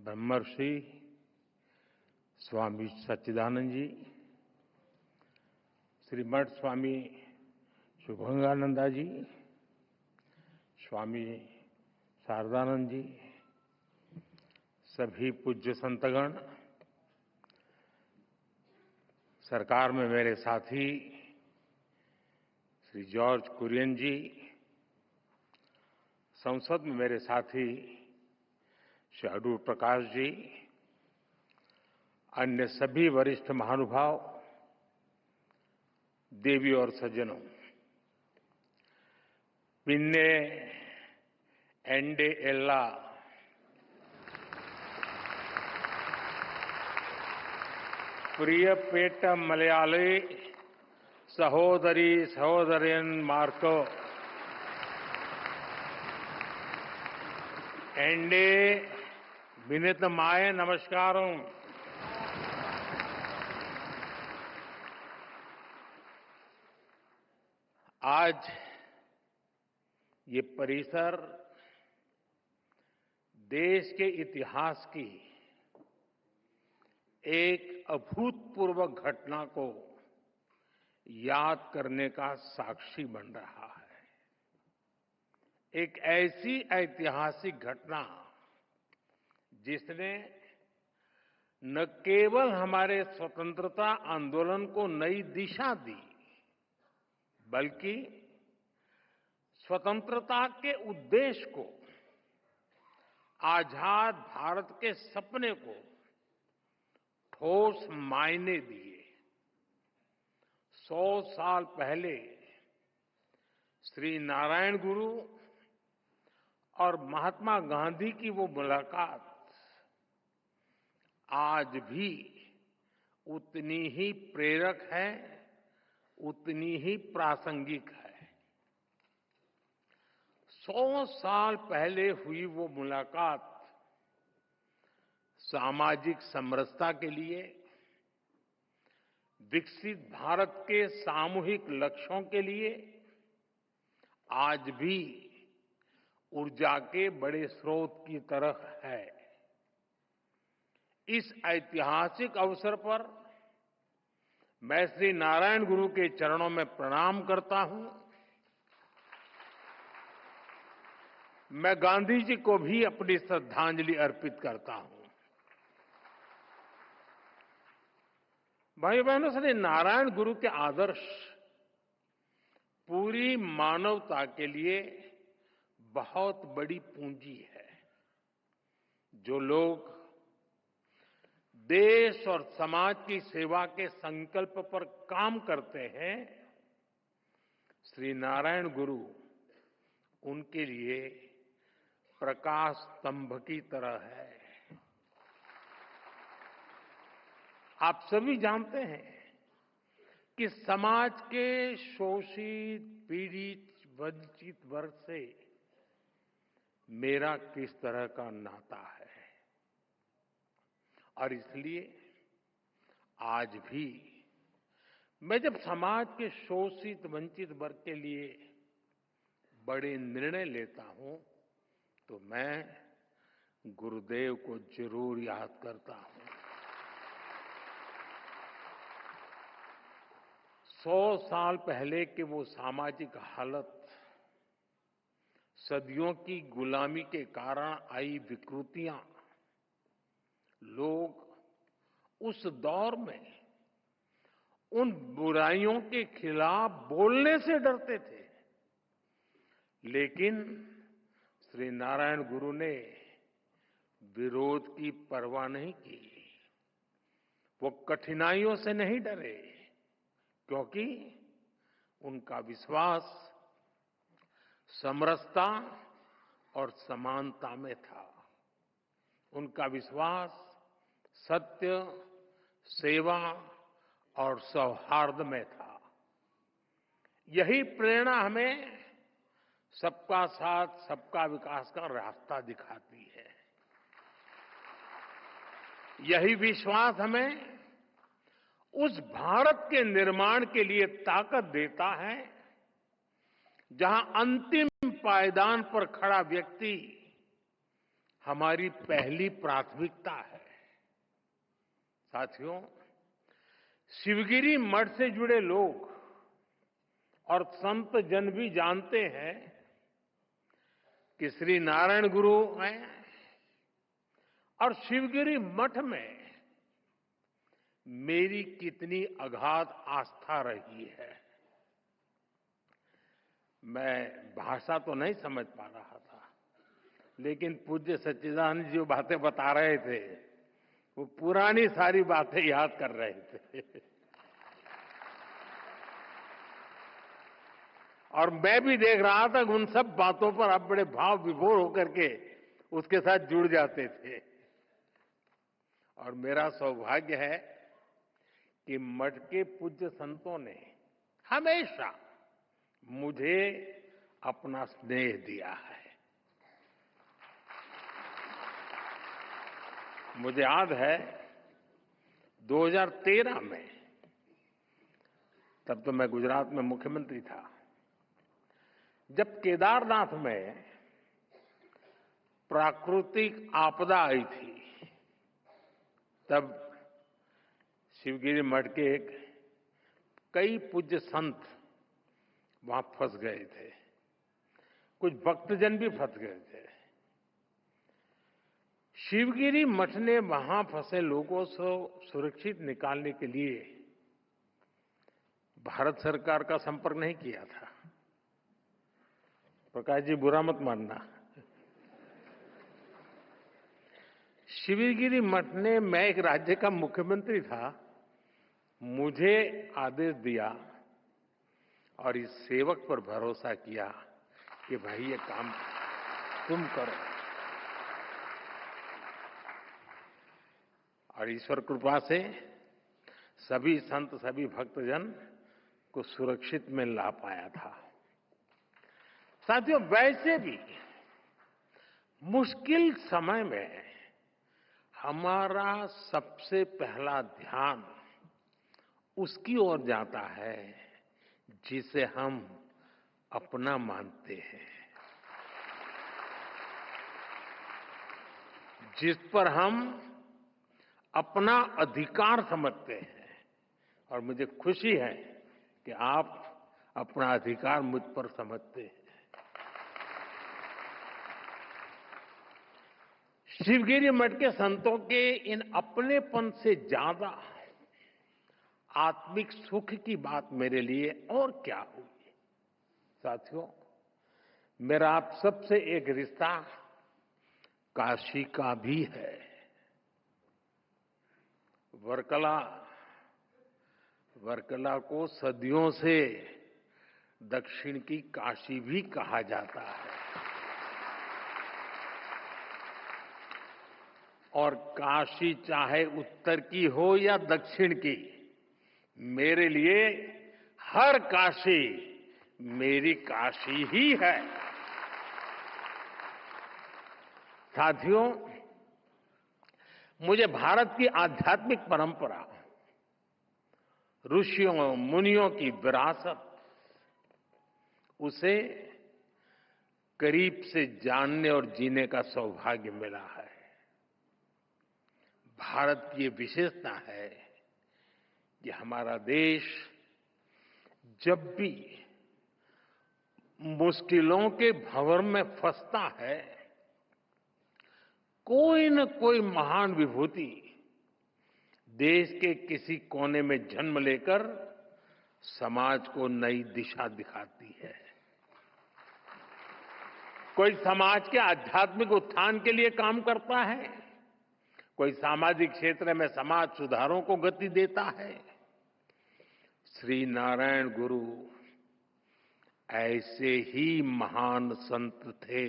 ब्रह्मर्षि स्वामी सच्चिदानंद जी, श्रीमठ स्वामी शुभंगानंदा जी, स्वामी शारदानंद जी, सभी पूज्य संतगण, सरकार में मेरे साथी श्री जॉर्ज कुरियन जी, संसद में मेरे साथी श्री अडूर प्रकाश जी, अन्य सभी वरिष्ठ महानुभाव, देवी और सज्जनों, पिन्ने एंडे एल्ला प्रियपेट मलयाली सहोदरी सहोदरन मार्को एंडे विनीत माय नमस्कारम। आज ये परिसर देश के इतिहास की एक अभूतपूर्व घटना को याद करने का साक्षी बन रहा है। एक ऐसी ऐतिहासिक घटना जिसने न केवल हमारे स्वतंत्रता आंदोलन को नई दिशा दी, बल्कि स्वतंत्रता के उद्देश्य को, आजाद भारत के सपने को ठोस मायने दिए। 100 साल पहले श्री नारायण गुरु और महात्मा गांधी की वो मुलाकात आज भी उतनी ही प्रेरक है, उतनी ही प्रासंगिक है। 100 साल पहले हुई वो मुलाकात सामाजिक समरसता के लिए, विकसित भारत के सामूहिक लक्ष्यों के लिए आज भी ऊर्जा के बड़े स्रोत की तरह है। इस ऐतिहासिक अवसर पर मैं श्री नारायण गुरु के चरणों में प्रणाम करता हूं। मैं गांधी जी को भी अपनी श्रद्धांजलि अर्पित करता हूं। भाई बहनों, श्री नारायण गुरु के आदर्श पूरी मानवता के लिए बहुत बड़ी पूंजी है। जो लोग देश और समाज की सेवा के संकल्प पर काम करते हैं, श्री नारायण गुरु उनके लिए प्रकाश स्तंभ की तरह है। आप सभी जानते हैं कि समाज के शोषित, पीड़ित, वंचित वर्ग से मेरा किस तरह का नाता है, और इसलिए आज भी मैं जब समाज के शोषित, वंचित वर्ग के लिए बड़े निर्णय लेता हूं, तो मैं गुरुदेव को जरूर याद करता हूं। 100 साल पहले के वो सामाजिक हालत, सदियों की गुलामी के कारण आई विकृतियां, लोग उस दौर में उन बुराइयों के खिलाफ बोलने से डरते थे, लेकिन श्री नारायण गुरु ने विरोध की परवाह नहीं की। वो कठिनाइयों से नहीं डरे, क्योंकि उनका विश्वास समरसता और समानता में था। उनका विश्वास सत्य, सेवा और सौहार्द में था। यही प्रेरणा हमें सबका साथ, सबका विकास का रास्ता दिखाती है। यही विश्वास हमें उस भारत के निर्माण के लिए ताकत देता है जहां अंतिम पायदान पर खड़ा व्यक्ति हमारी पहली प्राथमिकता है। साथियों, शिवगिरी मठ से जुड़े लोग और संत जन भी जानते हैं कि श्री नारायण गुरु हैं और शिवगिरी मठ में मेरी कितनी अगाध आस्था रही है। मैं भाषा तो नहीं समझ पा रहा था, लेकिन पूज्य सच्चिदानंद जी जो बातें बता रहे थे वो पुरानी सारी बातें याद कर रहे थे और मैं भी देख रहा था कि उन सब बातों पर आप बड़े भाव विभोर होकर के उसके साथ जुड़ जाते थे। और मेरा सौभाग्य है कि मठ के पूज्य संतों ने हमेशा मुझे अपना स्नेह दिया है। मुझे याद है 2013 में, तब तो मैं गुजरात में मुख्यमंत्री था, जब केदारनाथ में प्राकृतिक आपदा आई थी, तब शिवगिरी मठ के कई पूज्य संत वहां फंस गए थे, कुछ भक्तजन भी फंस गए थे। शिवगिरी मठ ने वहां फंसे लोगों को सुरक्षित निकालने के लिए भारत सरकार का संपर्क नहीं किया था। प्रकाश जी, बुरा मत मानना। शिवगिरी मठ ने, मैं एक राज्य का मुख्यमंत्री था, मुझे आदेश दिया और इस सेवक पर भरोसा किया कि भाई ये काम तुम करो। और ईश्वर कृपा से सभी संत, सभी भक्तजन को सुरक्षित में ला पाया था। साथियों, वैसे भी मुश्किल समय में हमारा सबसे पहला ध्यान उसकी ओर जाता है जिसे हम अपना मानते हैं, जिस पर हम अपना अधिकार समझते हैं। और मुझे खुशी है कि आप अपना अधिकार मुझ पर समझते हैं। शिवगिरी मठ के संतों के इन अपनेपन से ज्यादा आत्मिक सुख की बात मेरे लिए और क्या हुई। साथियों, मेरा आप सबसे एक रिश्ता काशी का भी है। वर्कला को सदियों से दक्षिण की काशी भी कहा जाता है। और काशी चाहे उत्तर की हो या दक्षिण की, मेरे लिए हर काशी मेरी काशी ही है। साथियों, मुझे भारत की आध्यात्मिक परंपरा, ऋषियों मुनियों की विरासत, उसे करीब से जानने और जीने का सौभाग्य मिला है। भारत की ये विशेषता है कि हमारा देश जब भी मुश्किलों के भंवर में फंसता है, कोई न कोई महान विभूति देश के किसी कोने में जन्म लेकर समाज को नई दिशा दिखाती है। कोई समाज के आध्यात्मिक उत्थान के लिए काम करता है, कोई सामाजिक क्षेत्र में समाज सुधारों को गति देता है। श्री नारायण गुरु ऐसे ही महान संत थे।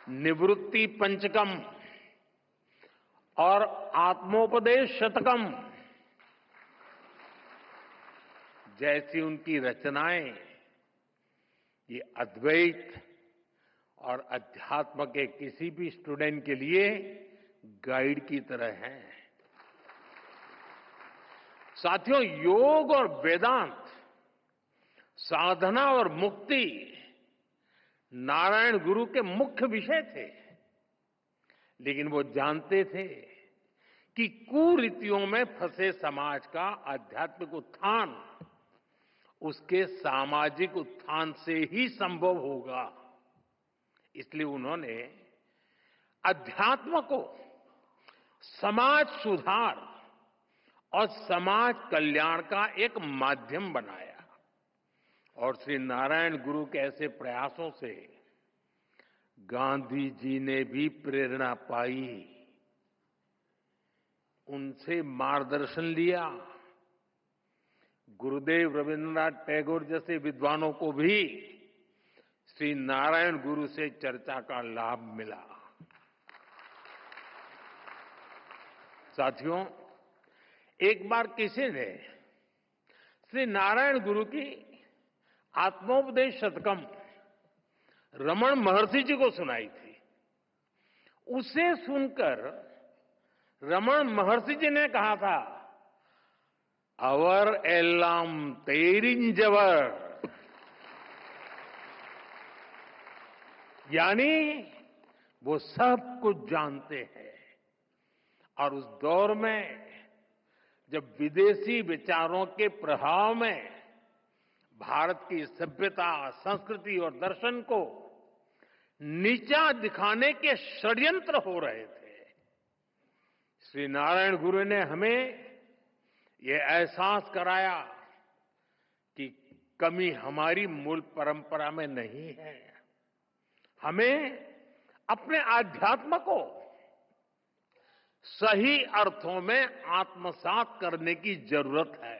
निवृत्ति पंचकम और आत्मोपदेश शतकम जैसी उनकी रचनाएं ये अद्वैत और अध्यात्म के किसी भी स्टूडेंट के लिए गाइड की तरह हैं। साथियों, योग और वेदांत, साधना और मुक्ति नारायण गुरु के मुख्य विषय थे, लेकिन वो जानते थे कि कुरीतियों में फंसे समाज का आध्यात्मिक उत्थान उसके सामाजिक उत्थान से ही संभव होगा। इसलिए उन्होंने अध्यात्म को समाज सुधार और समाज कल्याण का एक माध्यम बनाया। और श्री नारायण गुरु के ऐसे प्रयासों से गांधी जी ने भी प्रेरणा पाई, उनसे मार्गदर्शन लिया। गुरुदेव रविन्द्रनाथ टैगोर जैसे विद्वानों को भी श्री नारायण गुरु से चर्चा का लाभ मिला। साथियों, एक बार किसी ने श्री नारायण गुरु की आत्मोपदेश शतकम रमण महर्षि जी को सुनाई थी। उसे सुनकर रमण महर्षि जी ने कहा था, अवर एल्लाम तेरिंजवर, यानी वो सब कुछ जानते हैं। और उस दौर में जब विदेशी विचारों के प्रभाव में भारत की सभ्यता, संस्कृति और दर्शन को नीचा दिखाने के षड्यंत्र हो रहे थे, श्री नारायण गुरु ने हमें ये एहसास कराया कि कमी हमारी मूल परंपरा में नहीं है। हमें अपने आध्यात्म को सही अर्थों में आत्मसात करने की जरूरत है।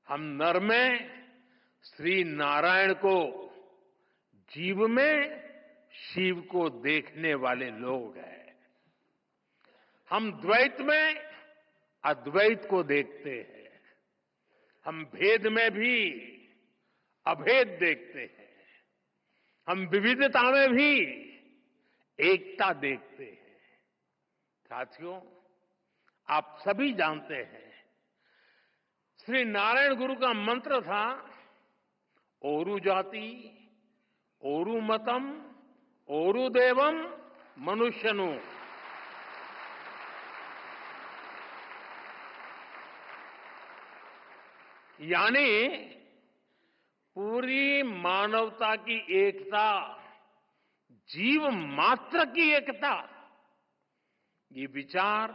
हम नर में श्री नारायण को, जीव में शिव को देखने वाले लोग हैं। हम द्वैत में अद्वैत को देखते हैं। हम भेद में भी अभेद देखते हैं। हम विविधता में भी एकता देखते हैं। साथियों, आप सभी जानते हैं, श्री नारायण गुरु का मंत्र था, ओरु जाति, ओरु मतम, ओरु देवम, मनुष्यनु। यानी पूरी मानवता की एकता, जीव मात्र की एकता, ये विचार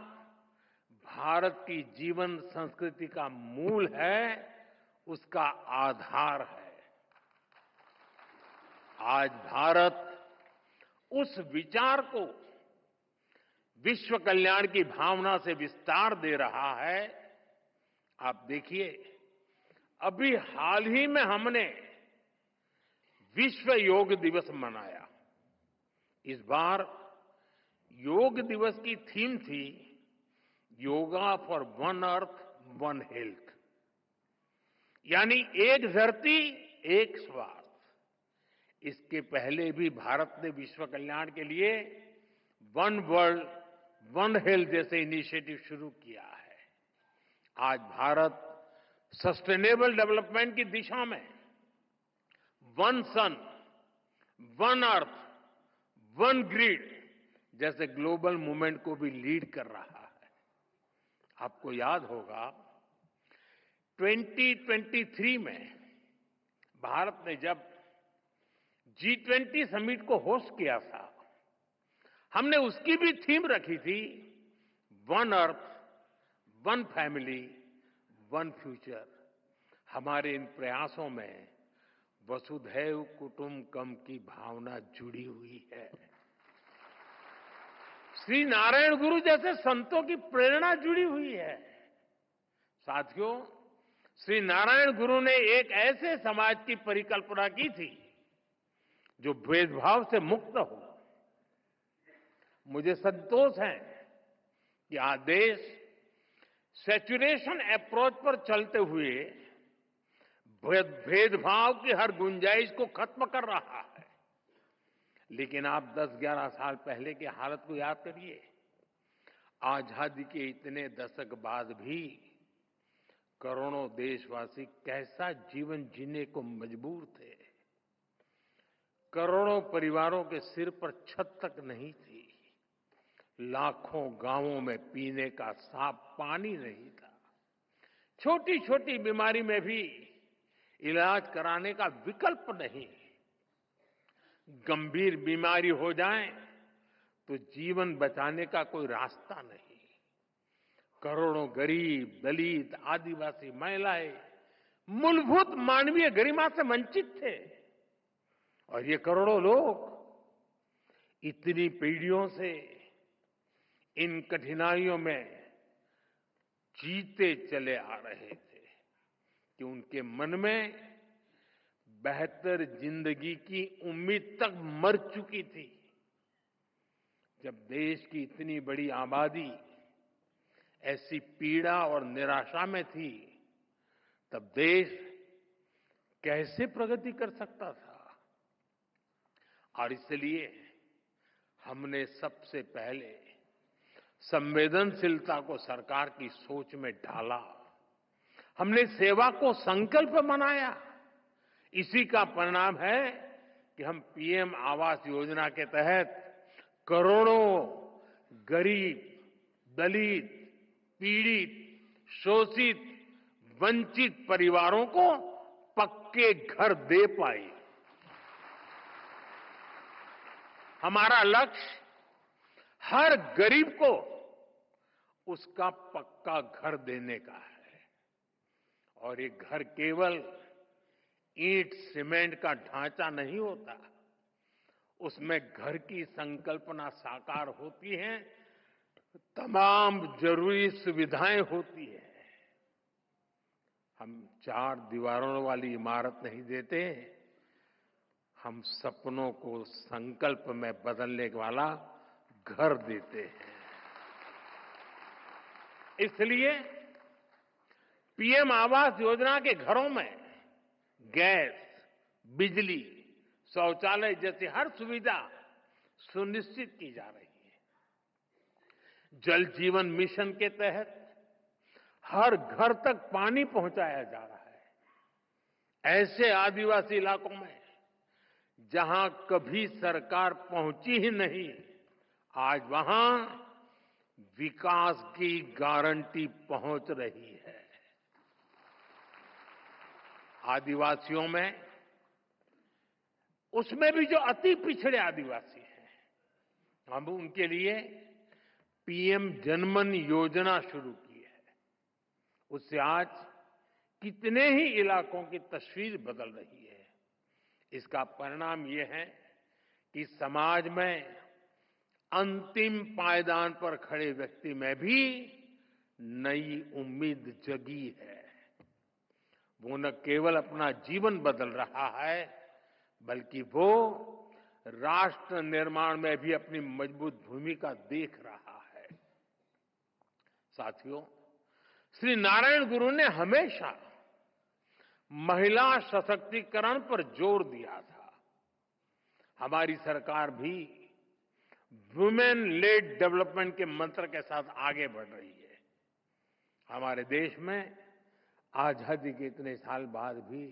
भारत की जीवन संस्कृति का मूल है, उसका आधार है। आज भारत उस विचार को विश्व कल्याण की भावना से विस्तार दे रहा है। आप देखिए, अभी हाल ही में हमने विश्व योग दिवस मनाया। इस बार योग दिवस की थीम थी, yoga for one earth one health, यानी एक धरती एक स्वास्थ्य। इसके पहले भी भारत ने विश्व कल्याण के लिए वन वर्ल्ड वन हेल्थ जैसे इनिशिएटिव शुरू किया है। आज भारत सस्टेनेबल डेवलपमेंट की दिशा में वन सन, वन अर्थ, वन ग्रिड जैसे ग्लोबल मूवमेंट को भी लीड कर रहा है। आपको याद होगा 2023 में भारत ने जब G20 समिट को होस्ट किया था, हमने उसकी भी थीम रखी थी, one earth, one family, one future. हमारे इन प्रयासों में वसुधैव कुटुंबकम की भावना जुड़ी हुई है। श्री नारायण गुरु जैसे संतों की प्रेरणा जुड़ी हुई है। साथियों, श्री नारायण गुरु ने एक ऐसे समाज की परिकल्पना की थी जो भेदभाव से मुक्त हो। मुझे संतोष है कि आज देश सेचुरेशन अप्रोच पर चलते हुए भेदभाव की हर गुंजाइश को खत्म कर रहा है। लेकिन आप 10-11 साल पहले की हालत को याद करिए। आजादी के इतने दशक बाद भी करोड़ों देशवासी कैसा जीवन जीने को मजबूर थे। करोड़ों परिवारों के सिर पर छत तक नहीं थी। लाखों गांवों में पीने का साफ पानी नहीं था। छोटी छोटी बीमारी में भी इलाज कराने का विकल्प नहीं। गंभीर बीमारी हो जाए तो जीवन बचाने का कोई रास्ता नहीं। करोड़ों गरीब, दलित, आदिवासी महिलाएं मूलभूत मानवीय गरिमा से वंचित थे। और ये करोड़ों लोग इतनी पीढ़ियों से इन कठिनाइयों में जीते चले आ रहे थे कि उनके मन में बेहतर जिंदगी की उम्मीद तक मर चुकी थी। जब देश की इतनी बड़ी आबादी ऐसी पीड़ा और निराशा में थी, तब देश कैसे प्रगति कर सकता था? और इसलिए हमने सबसे पहले संवेदनशीलता को सरकार की सोच में ढाला। हमने सेवा को संकल्प बनाया। इसी का परिणाम है कि हम पीएम आवास योजना के तहत करोड़ों गरीब, दलित, पीड़ित, शोषित, वंचित परिवारों को पक्के घर दे पाए। हमारा लक्ष्य हर गरीब को उसका पक्का घर देने का है। और ये घर केवल ईंट सीमेंट का ढांचा नहीं होता, उसमें घर की संकल्पना साकार होती है, तमाम जरूरी सुविधाएं होती है। हम 4 दीवारों वाली इमारत नहीं देते, हम सपनों को संकल्प में बदलने वाला घर देते हैं। इसलिए पीएम आवास योजना के घरों में गैस, बिजली, शौचालय जैसी हर सुविधा सुनिश्चित की जा रही है। जल जीवन मिशन के तहत हर घर तक पानी पहुंचाया जा रहा है। ऐसे आदिवासी इलाकों में जहां कभी सरकार पहुंची ही नहीं, आज वहां विकास की गारंटी पहुंच रही है। आदिवासियों में, उसमें भी जो अति पिछड़े आदिवासी हैं, हम उनके लिए पीएम जनमन योजना शुरू की है। उससे आज कितने ही इलाकों की तस्वीर बदल रही है। इसका परिणाम यह है कि समाज में अंतिम पायदान पर खड़े व्यक्ति में भी नई उम्मीद जगी है। वो न केवल अपना जीवन बदल रहा है, बल्कि वो राष्ट्र निर्माण में भी अपनी मजबूत भूमिका देख रहा है। साथियों, श्री नारायण गुरु ने हमेशा महिला सशक्तिकरण पर जोर दिया था। हमारी सरकार भी वुमेन लेड डेवलपमेंट के मंत्र के साथ आगे बढ़ रही है। हमारे देश में आजादी के इतने साल बाद भी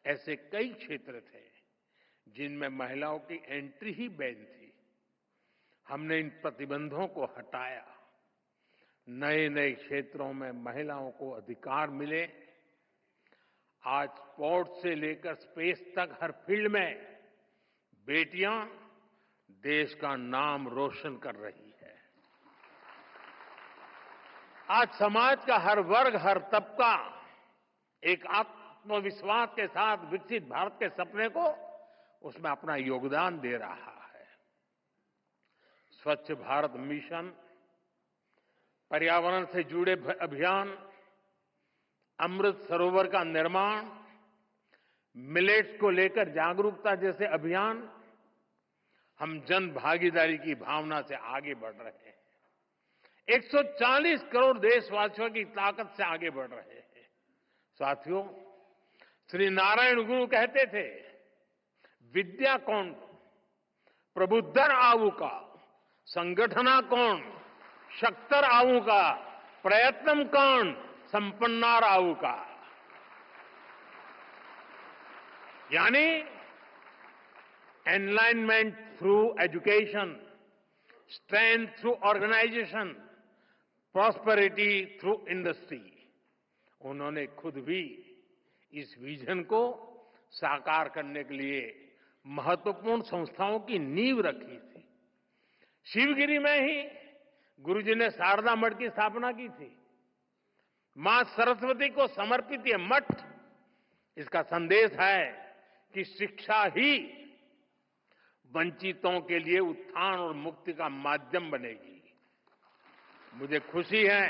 ऐसे कई क्षेत्र थे जिनमें महिलाओं की एंट्री ही बैन थी। हमने इन प्रतिबंधों को हटाया। नए नए क्षेत्रों में महिलाओं को अधिकार मिले। आज स्पोर्ट्स से लेकर स्पेस तक हर फील्ड में बेटियां देश का नाम रोशन कर रही है। आज समाज का हर वर्ग, हर तबका एक आत्मविश्वास के साथ विकसित भारत के सपने को उसमें अपना योगदान दे रहा है। स्वच्छ भारत मिशन, पर्यावरण से जुड़े अभियान, अमृत सरोवर का निर्माण, मिलेट्स को लेकर जागरूकता जैसे अभियान, हम जन भागीदारी की भावना से आगे बढ़ रहे हैं। 140 करोड़ देशवासियों की ताकत से आगे बढ़ रहे हैं। साथियों, श्री नारायण गुरु कहते थे, विद्या कौन प्रबुद्धर आऊ का, संगठना कौन शक्तर आऊ का, प्रयत्नम कौन संपन्नार आऊ का। यानी enlightenment through education, strength through organisation, prosperity through industry. उन्होंने खुद भी इस विजन को साकार करने के लिए महत्वपूर्ण संस्थाओं की नींव रखी थी। शिवगिरी में ही गुरुजी ने शारदा मठ की स्थापना की थी। मां सरस्वती को समर्पित ये मठ, इसका संदेश है कि शिक्षा ही वंचितों के लिए उत्थान और मुक्ति का माध्यम बनेगी। मुझे खुशी है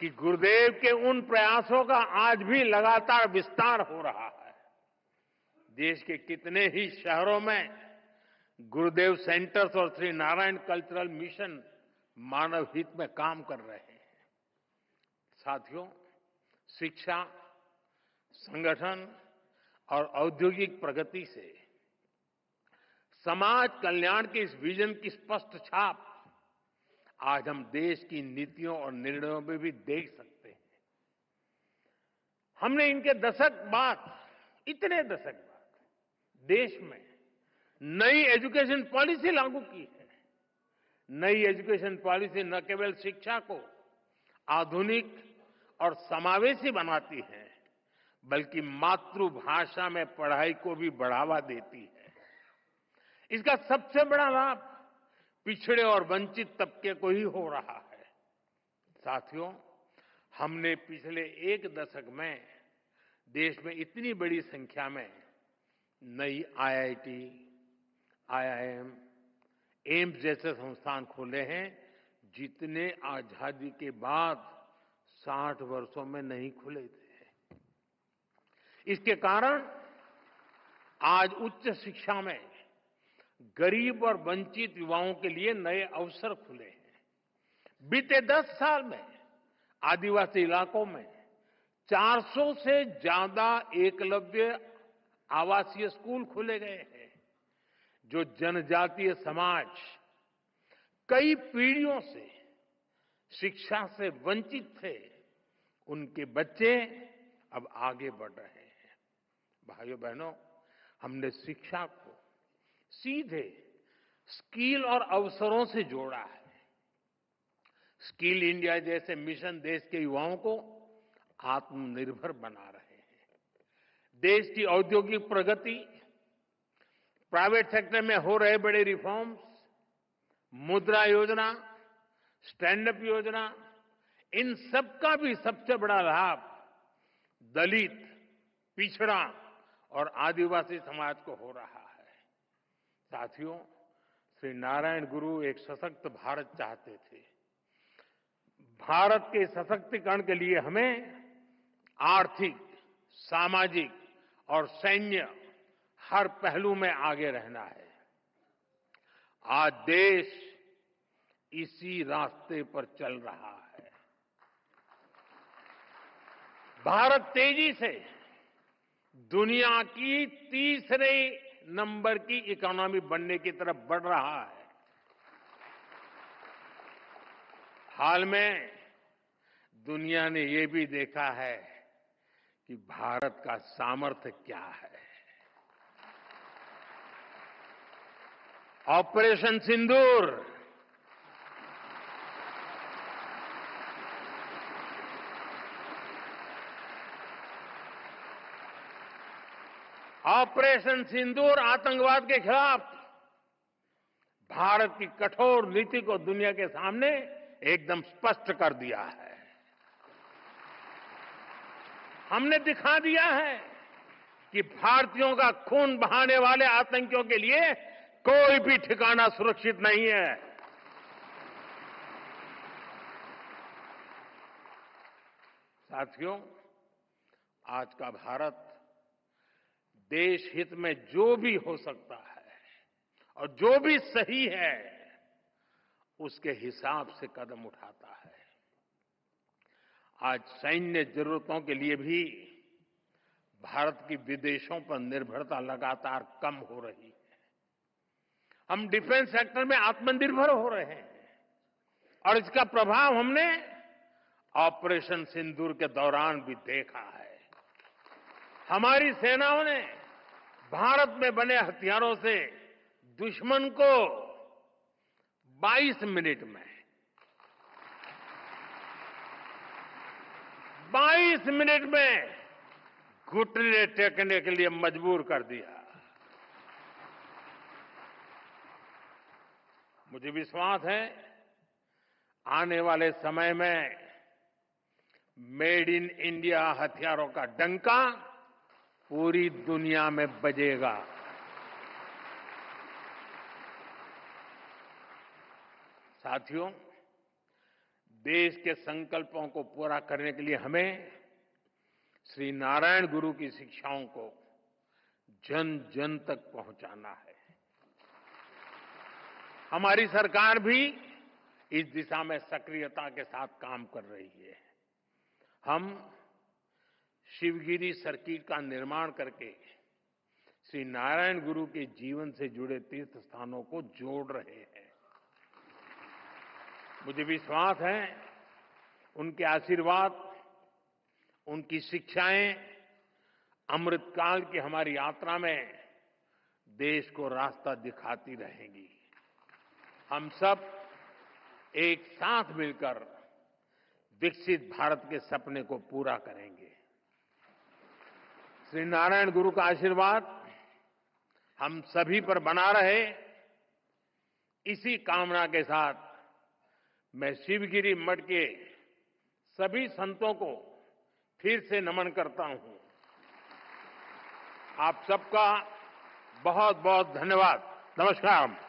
कि गुरुदेव के उन प्रयासों का आज भी लगातार विस्तार हो रहा है। देश के कितने ही शहरों में गुरुदेव सेंटर्स और श्री नारायण कल्चरल मिशन मानव हित में काम कर रहे हैं। साथियों, शिक्षा, संगठन और औद्योगिक प्रगति से समाज कल्याण के इस विजन की स्पष्ट छाप आज हम देश की नीतियों और निर्णयों में भी देख सकते हैं। हमने इनके दशक बाद, इतने दशक बाद देश में नई एजुकेशन पॉलिसी लागू की है। नई एजुकेशन पॉलिसी न केवल शिक्षा को आधुनिक और समावेशी बनाती है, बल्कि मातृभाषा में पढ़ाई को भी बढ़ावा देती है। इसका सबसे बड़ा लाभ पिछड़े और वंचित तबके को ही हो रहा है। साथियों, हमने पिछले एक दशक में देश में इतनी बड़ी संख्या में नई आईआईटी, आईआईएम, एम्स जैसे संस्थान खोले हैं, जितने आजादी के बाद 60 वर्षों में नहीं खुले थे। इसके कारण आज उच्च शिक्षा में गरीब और वंचित युवाओं के लिए नए अवसर खुले हैं। बीते 10 साल में आदिवासी इलाकों में 400 से ज्यादा एकलव्य आवासीय स्कूल खोले गए हैं। जो जनजातीय समाज कई पीढ़ियों से शिक्षा से वंचित थे, उनके बच्चे अब आगे बढ़ रहे हैं। भाइयों बहनों, हमने शिक्षा को सीधे स्किल और अवसरों से जोड़ा है। स्किल इंडिया जैसे मिशन देश के युवाओं को आत्मनिर्भर बना रहे हैं। देश की औद्योगिक प्रगति, प्राइवेट सेक्टर में हो रहे बड़े रिफॉर्म्स, मुद्रा योजना, स्टैंड अप योजना, इन सबका भी सबसे बड़ा लाभ दलित, पिछड़ा और आदिवासी समाज को हो रहा है। साथियों, श्री नारायण गुरु एक सशक्त भारत चाहते थे। भारत के सशक्तिकरण के लिए हमें आर्थिक, सामाजिक और सैन्य हर पहलू में आगे रहना है। आज देश इसी रास्ते पर चल रहा है। भारत तेजी से दुनिया की तीसरे नंबर की इकोनॉमी बनने की तरफ बढ़ रहा है। हाल में दुनिया ने यह भी देखा है कि भारत का सामर्थ्य क्या है। ऑपरेशन सिंदूर, ऑपरेशन सिंदूर आतंकवाद के खिलाफ भारत की कठोर नीति को दुनिया के सामने एकदम स्पष्ट कर दिया है। हमने दिखा दिया है कि भारतीयों का खून बहाने वाले आतंकियों के लिए कोई भी ठिकाना सुरक्षित नहीं है। साथियों, आज का भारत देश हित में जो भी हो सकता है और जो भी सही है, उसके हिसाब से कदम उठाता है। आज सैन्य जरूरतों के लिए भी भारत की विदेशों पर निर्भरता लगातार कम हो रही है। हम डिफेंस सेक्टर में आत्मनिर्भर हो रहे हैं और इसका प्रभाव हमने ऑपरेशन सिंदूर के दौरान भी देखा है। हमारी सेनाओं ने भारत में बने हथियारों से दुश्मन को 22 मिनट में 22 मिनट में घुटने टेकने के लिए मजबूर कर दिया। मुझे विश्वास है आने वाले समय में मेड इन इंडिया हथियारों का डंका पूरी दुनिया में बजेगा। साथियों, देश के संकल्पों को पूरा करने के लिए हमें श्री नारायण गुरु की शिक्षाओं को जन जन तक पहुंचाना है। हमारी सरकार भी इस दिशा में सक्रियता के साथ काम कर रही है। हम शिवगिरी सर्किट का निर्माण करके श्री नारायण गुरु के जीवन से जुड़े तीर्थ स्थानों को जोड़ रहे हैं। मुझे विश्वास है उनके आशीर्वाद, उनकी शिक्षाएं अमृतकाल की हमारी यात्रा में देश को रास्ता दिखाती रहेंगी। हम सब एक साथ मिलकर विकसित भारत के सपने को पूरा करेंगे। श्री नारायण गुरु का आशीर्वाद हम सभी पर बना रहे, इसी कामना के साथ मैं शिवगिरी मठ के सभी संतों को फिर से नमन करता हूं। आप सबका बहुत बहुत धन्यवाद। नमस्कार।